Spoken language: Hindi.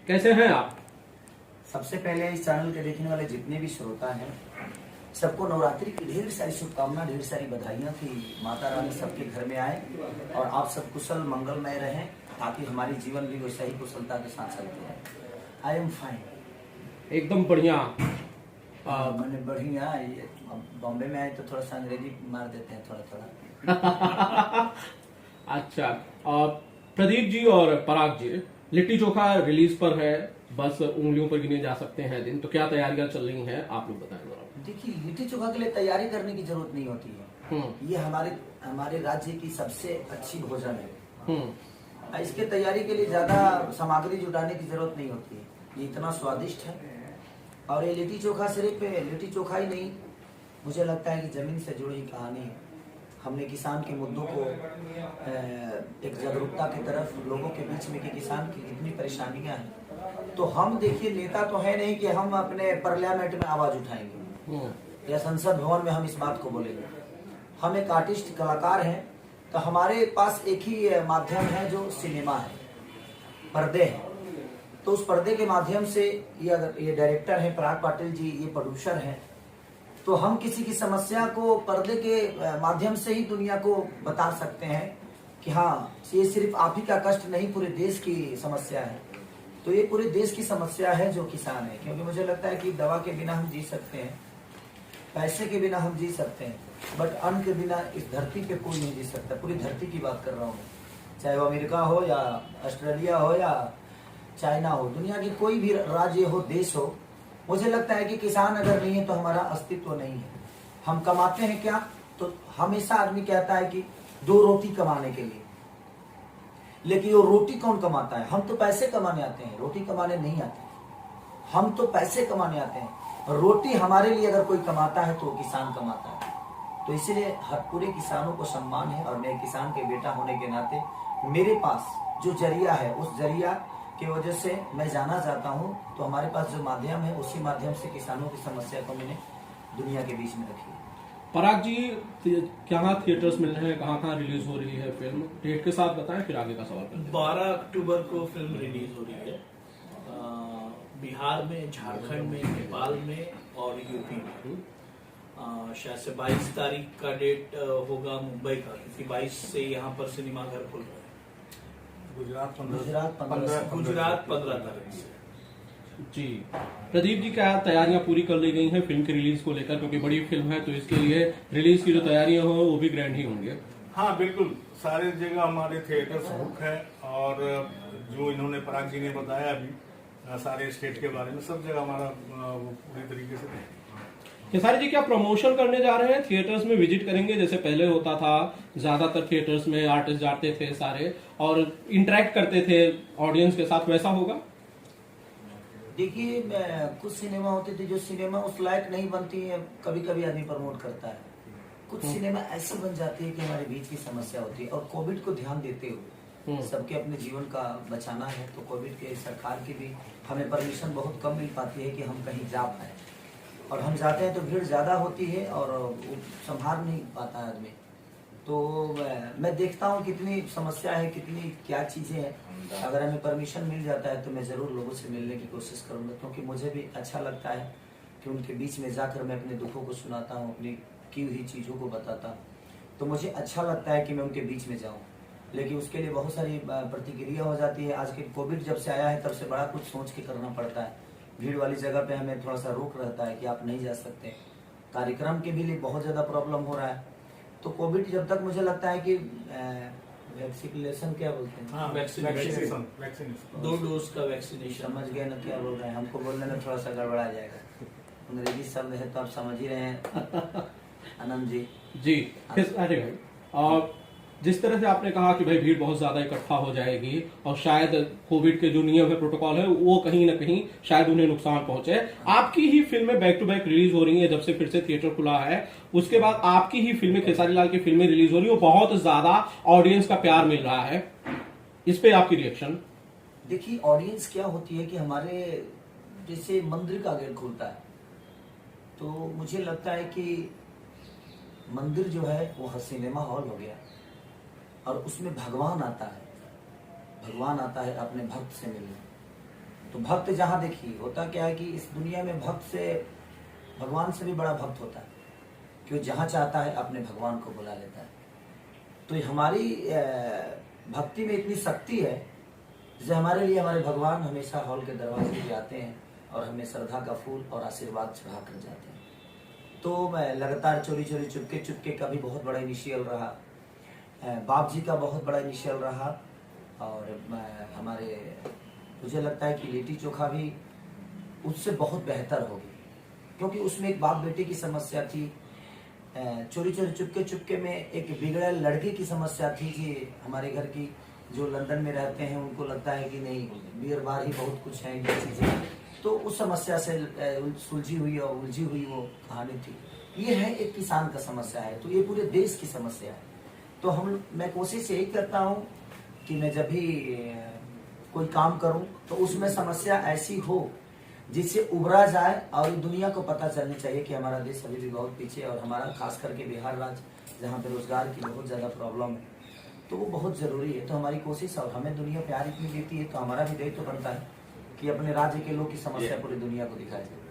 कैसे हैं आप? सबसे पहले इस चैनल के देखने वाले जितने भी श्रोता हैं सबको नवरात्रि की ढेर सारी शुभकामना, ढेर सारी बधाइयाँ कि माता रानी सबके घर में आए और आप सब कुशल मंगलमय रहें ताकि हमारी जीवन भी वैसा ही कुशलता के साथ चलते रहे। आई एम फाइन, एकदम बढ़िया। मैंने बढ़िया। बॉम्बे में आए तो थोड़ा सा अंग्रेजी मार देते हैं थोड़ा थोड़ा। अच्छा, प्रदीप जी और पराग जी, लिट्टी चोखा रिलीज पर है, बस उंगलियों पर गिने जा सकते हैं दिन, तो क्या तैयारियां चल रही हैं आप लोग बताएं जरा। देखिए, लिट्टी चोखा के लिए तैयारी करने की जरूरत नहीं होती है। ये हमारे राज्य की सबसे अच्छी भोजन है। इसके तैयारी के लिए ज्यादा सामग्री जुटाने की जरूरत नहीं होती है। ये इतना स्वादिष्ट है और ये लिट्टी चोखा सिर्फ लिट्टी चोखा ही नहीं, मुझे लगता है कि जमीन से जुड़ी कहानी है। हमने किसान के मुद्दों को एक जागरूकता की तरफ लोगों के बीच में कि किसान की कितनी परेशानियां हैं, तो हम देखिए नेता तो है नहीं कि हम अपने पार्लियामेंट में आवाज उठाएंगे या संसद भवन में हम इस बात को बोलेंगे। हम एक आर्टिस्ट कलाकार हैं, तो हमारे पास एक ही माध्यम है जो सिनेमा है, पर्दे हैं। तो उस पर्दे के माध्यम से ये डायरेक्टर है पराग पाटिल जी, ये प्रोड्यूसर हैं, तो हम किसी की समस्या को पर्दे के माध्यम से ही दुनिया को बता सकते हैं कि हाँ, ये सिर्फ आप ही का कष्ट नहीं, पूरे देश की समस्या है। तो ये पूरे देश की समस्या है जो किसान है, क्योंकि मुझे लगता है कि दवा के बिना हम जी सकते हैं, पैसे के बिना हम जी सकते हैं, बट अन्न के बिना इस धरती पे कोई नहीं जी सकता। पूरी धरती की बात कर रहा हूँ, चाहे वो अमेरिका हो या ऑस्ट्रेलिया हो या चाइना हो, दुनिया की कोई भी राज्य हो, देश हो, मुझे लगता है कि किसान अगर नहीं है तो हमारा अस्तित्व नहीं है। हम कमाते हैं क्या? तो हमेशा आदमी कहता है कि 2 रोटी कमाने के लिए, लेकिन वो रोटी कौन कमाता है? हम तो पैसे कमाने आते हैं, रोटी कमाने नहीं आते। हम तो पैसे कमाने आते हैं, रोटी हमारे लिए अगर कोई कमाता है तो वो किसान कमाता है। तो इसीलिए हर पूरे किसानों को सम्मान है और मैं किसान के बेटा होने के नाते मेरे पास जो जरिया है, उस जरिया की वजह से मैं जाना चाहता हूँ। तो हमारे पास जो माध्यम है, उसी माध्यम से किसानों की समस्या को मैंने दुनिया के बीच में रखी है। पराग जी, क्या थिएटर्स मिल रहे हैं, कहाँ रिलीज हो रही है फिल्म, डेट के साथ बताएं, फिर आगे का सवाल करते हैं। 12 अक्टूबर को फिल्म रिलीज हो रही है बिहार में, झारखंड में, नेपाल में और यूपी में। शायद से 22 तारीख का डेट होगा मुंबई का, क्योंकि 22 से यहाँ पर सिनेमा घर खुल रहा है। गुजरात 15 तारीख से। जी प्रदीप जी, क्या तैयारियां पूरी कर ली गई हैं फिल्म की रिलीज को लेकर, क्योंकि बड़ी फिल्म है तो इसके लिए रिलीज की जो तैयारियां हो वो भी ग्रैंड ही होंगे। हाँ बिल्कुल, सारे जगह हमारे थिएटर्स बुक है और जो इन्होंने पराग जी ने बताया अभी सारे स्टेट के बारे में, सब जगह हमारा पूरी तरीके से। खेसारी जी, क्या प्रमोशन करने जा रहे हैं, थिएटर्स में विजिट करेंगे? जैसे पहले होता था, ज्यादातर थिएटर्स में आर्टिस्ट जाते थे सारे और इंटरेक्ट करते थे ऑडियंस के साथ, वैसा होगा? देखिए, कुछ सिनेमा होते थे जो सिनेमा उस लायक नहीं बनती है, कभी कभी आदमी प्रमोट करता है। कुछ सिनेमा ऐसी बन जाती है कि हमारे बीच की समस्या होती है, और कोविड को ध्यान देते हुए सबके अपने जीवन का बचाना है, तो कोविड के सरकार की भी हमें परमिशन बहुत कम मिल पाती है कि हम कहीं जा पाए, और हम जाते हैं तो भीड़ ज्यादा होती है और संभाल नहीं पाता है आदमी। तो मैं देखता हूँ कितनी समस्या है, कितनी क्या चीजें हैं। अगर हमें परमिशन मिल जाता है तो मैं जरूर लोगों से मिलने की कोशिश करूंगा, क्योंकि मुझे भी अच्छा लगता है कि उनके बीच में जाकर मैं अपने दुखों को सुनाता हूँ, अपनी की हुई चीजों को बताता हूँ। तो मुझे अच्छा लगता है कि मैं उनके बीच में जाऊँ, लेकिन उसके लिए बहुत सारी प्रतिक्रिया हो जाती है। आज के कोविड जब से आया है तब से बड़ा कुछ सोच के करना पड़ता है। भीड़ वाली जगह पे हमें थोड़ा सा रोक रहता है कि आप नहीं जा सकते। कार्यक्रम के भी लिए बहुत ज्यादा प्रॉब्लम हो रहा है। तो कोविड जब तक, मुझे लगता है कि वैक्सीनेशन क्या बोलते हैं, हाँ, वैक्सीनेशन 2 डोज का वैक्सीनेशन। समझ गए ना क्या बोल रहे हैं? हमको बोलने में थोड़ा सा गड़बड़ा जाएगा, अंग्रेजी शब्द है तो आप समझ ही रहे हैं आनंद जी। जी अरे भाई, और जिस तरह से आपने कहा कि भाई भीड़ बहुत ज्यादा इकट्ठा हो जाएगी और शायद कोविड के जो नियम है, प्रोटोकॉल है, वो कहीं ना कहीं शायद उन्हें नुकसान पहुंचे। आपकी ही फिल्में बैक टू बैक रिलीज हो रही हैं जब से फिर से थिएटर खुला है, उसके बाद आपकी ही फिल्में, खेसारी लाल की फिल्में रिलीज हो रही है, बहुत ज्यादा ऑडियंस का प्यार मिल रहा है, इस पे आपकी रिएक्शन? देखिए, ऑडियंस क्या होती है कि हमारे जैसे मंदिर का गेट खुलता है तो मुझे लगता है कि मंदिर जो है वो सिनेमा हॉल हो गया, और उसमें भगवान आता है अपने भक्त से मिलने। तो भक्त जहाँ देखिए, होता क्या है कि इस दुनिया में भक्त से, भगवान से भी बड़ा भक्त होता है, क्यों जहाँ चाहता है अपने भगवान को बुला लेता है। तो ये हमारी भक्ति में इतनी शक्ति है, जैसे हमारे लिए हमारे भगवान हमेशा हॉल के दरवाजे पे आते हैं और हमें श्रद्धा का फूल और आशीर्वाद चढ़ा कर जाते हैं। तो मैं लगातार चोरी चोरी चुपके चुपके का भी बहुत बड़ा इनिशियल रहा, बाप जी का बहुत बड़ा इनिशियल रहा, और हमारे, मुझे लगता है कि लिट्टी चोखा भी उससे बहुत बेहतर होगी, क्योंकि उसमें एक बाप बेटे की समस्या थी, चोरी चोरी चुपके चुपके में एक बिगड़े लड़के की समस्या थी कि हमारे घर की जो लंदन में रहते हैं उनको लगता है कि नहीं बियर बार ही बहुत कुछ है ये चीजें, तो उस समस्या से सुलझी हुई और उलझी हुई वो कहानी थी। ये है एक किसान का समस्या है, तो ये पूरे देश की समस्या है। तो मैं कोशिश यही करता हूँ कि मैं जब भी कोई काम करूं तो उसमें समस्या ऐसी हो जिससे उभरा जाए, और दुनिया को पता चलनी चाहिए कि हमारा देश अभी भी बहुत पीछे, और हमारा खास करके बिहार राज्य जहाँ पे रोजगार की बहुत ज्यादा प्रॉब्लम है, तो वो बहुत जरूरी है। तो हमारी कोशिश, और हमें दुनिया प्यार इतनी देती है, तो हमारा भी दायित्व बनता है कि अपने राज्य के लोग की समस्या पूरी दुनिया को दिखाई जाए।